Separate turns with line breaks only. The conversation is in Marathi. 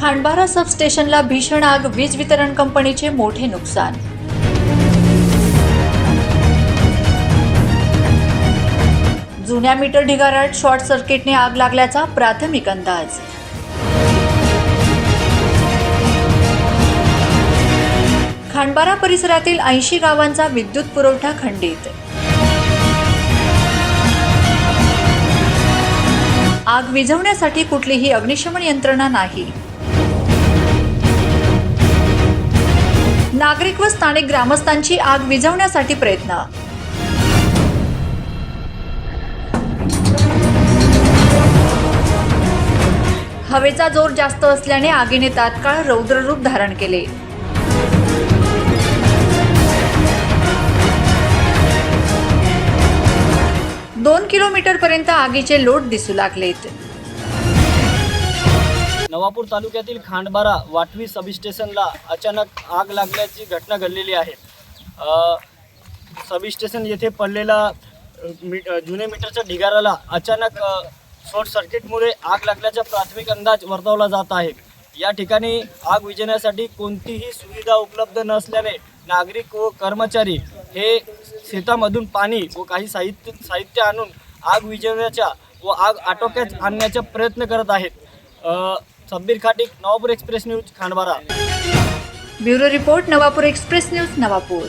खांडबारा सबस्टेशनला भीषण आग, वीज वितरण कंपनीचे मोठे नुकसान। जुन्या मीटर ढिगाऱ्यात शॉर्ट सर्किटने आग लागल्याचा प्राथमिक अंदाज। खांडबारा परिसरातील 80 गावांचा विद्युत पुरवठा खंडित। आग विझवण्यासाठी कुठलीही अग्निशमन यंत्रणा नाही। नागरिक व स्थानिक ग्रामस्थांची आग विझवण्यासाठी प्रयत्न। हवेचा जोर जास्त असल्याने आगीने तात्काळ रौद्र रूप धारण केले। दोन किलोमीटरपर्यंत आगीचे लोट दिसू लागलेत।
नवापूर तालुक्यातील खांडबारा वाटवी सबस्टेशनला अचानक आग लागल्याची घटना घडलेली आहे। सबस्टेशन येथे पडलेला जुने मीटरच्या ढिगाऱ्याला अचानक शॉर्ट सर्किटमुळे आग लागल्याचा प्राथमिक अंदाज वर्तवला जात आहे। या ठिकाणी आग विझवण्यासाठी कोणतीही सुविधा उपलब्ध नसल्याने नागरिक व कर्मचारी हे शेतामधून पाणी व काही साहित्य आणून आग विझवण्याचा व आग आटोक्यात आणण्याचा प्रयत्न करत आहेत। Sabbir Khatik, Navapur express news, Khandbara.
Bureau report, Navapur express news, Navapur.